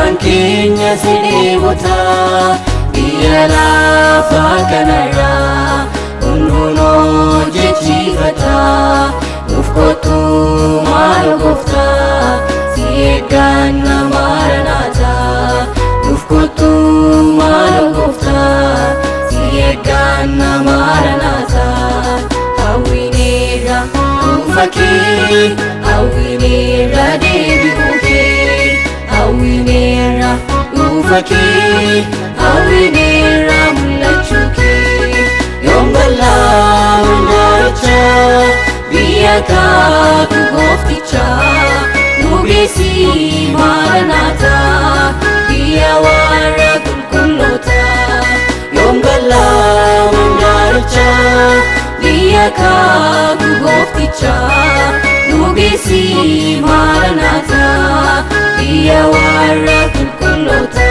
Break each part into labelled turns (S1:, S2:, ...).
S1: garaan keenya sidheebota biyya lafaa kanarraa hunduunoo jechiifata nuuf kottu maal gooftaa si eegganna Maranata nuuf kottu maal gooftaa si eegganna Maranata hawwineerra dhufa kee hawwineerra deebi'uu kee hawwineerra dhufa kee hawwineerra mul'achuu kee yoom bal'aa hundaaricha biyya kaatu goofticha nu geessi Maranata biyya warra qulqulloota yoom bal'aa hundaaricha biyya kaatu goofticha nu geessi Maranata biyya warra qulqulloota.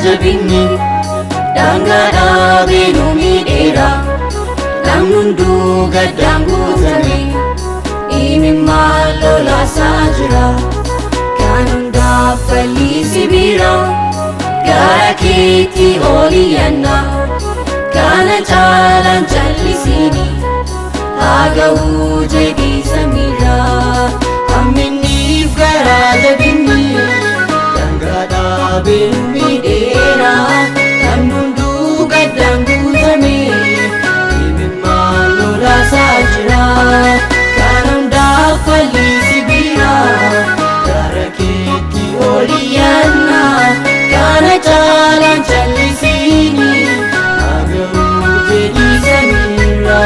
S1: Jabinni daangaa dhaabee nu miidheera namni hunduu gaddaan guutame imimmaan lolaasaa jira kan hundaaf falli sibiira gara keetti ol iyyanna kana caalaan jallisini haa ga'uu jedhii samiirra hamminniif garaa jabinni daangaa dhaabee nu miidheera namni hunduu gaddaan guutame imimmaan lolaasaa jira kan hundaaf falli sibiira gara keetti ol iyyanna kana caalaan jallisini haa ga'uu jedhii samiirra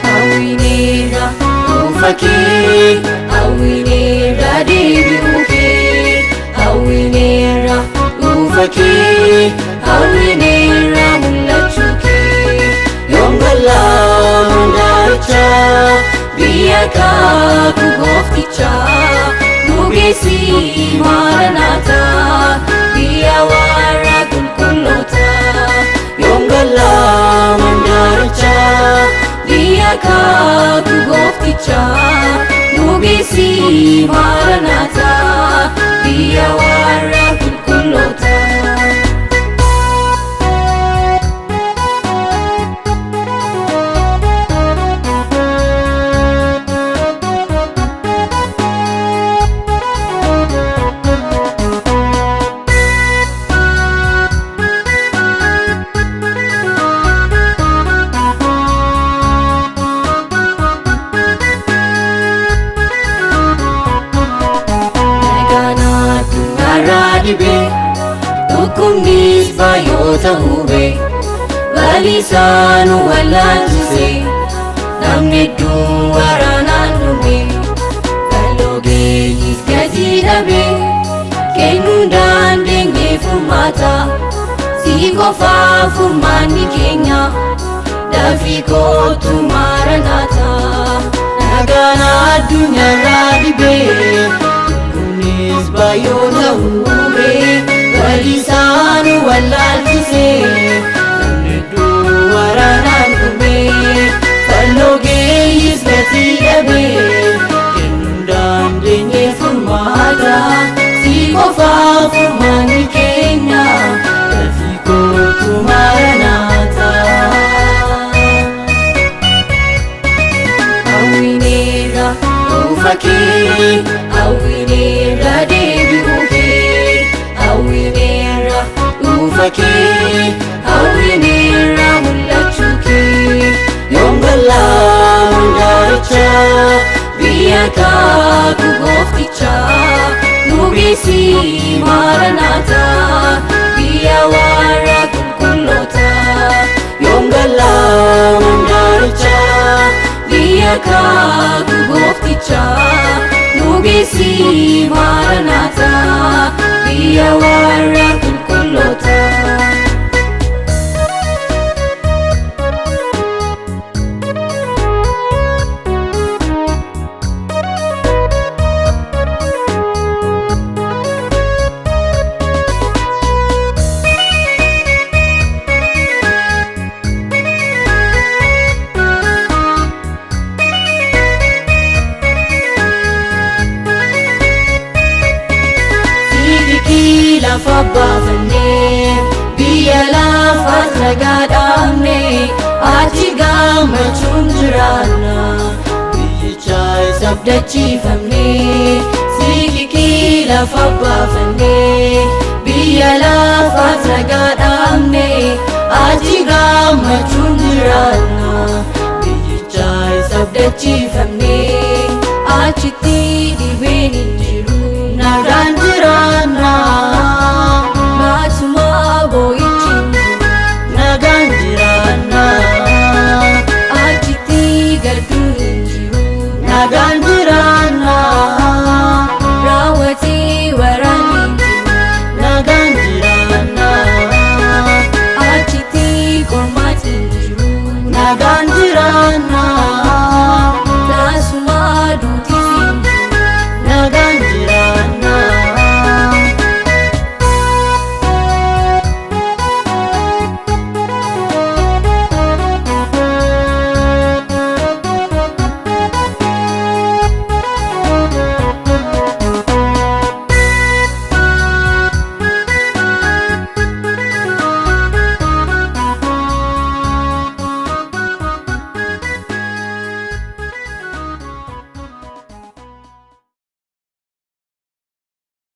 S1: hawwineerra dhufa kee hawwineerra deebi'uu kee hawwineerra dhufa kee hawwineerra mul'achuu kee yoom bal'aa hundaaricha biyya kaatu goofticha nu geessi Maranata biyya warra qulqulloota yoom bal'aa hundaaricha biyya kaatu goofticha nu geessi Maranata biyya warra qulqulloota. Dhukkubnis baay'oota hube balisaanu wallaalchise namni hedduu waraanaan dhume falloo geeyyiis gatii dhabe kennuu dandeenye furmaata si qofaa furmaanni keenya dafii kootu Maranata nagaan addunyaarraa dhibee dhukkubnis baay'oota hube balisaanu wallaalchise namni hedduu waraanaan dhume falloo geeyyiis gatii dhabe kennuu dandeenye furmaata si qofaa furmaanni keenya dafii kootu Maranata hawwineerra dhufa kee hawwineerra deebi'uu kee hawwineerra dhufa kee hawwineerra mul'achuu kee yoom bal'aa hundaaricha biyya kaatu goofticha nu geessi Maranata biyya warra qulqulloota yoom bal'aa hundaaricha biyya kaatu goofticha nu geessi Maranata biyya warra qulqulloota. Lafa baafannee biyya lafaas nagaa dhaabnee achi gammachuun jiraanna biyyicha isaaf dachiifamnee. Siiqii lafa baafannee biyya lafaas nagaa dhaabnee achi gammachuun jiraanna biyyicha isaaf dachiifamnee. Achitti dhibeen hin jiru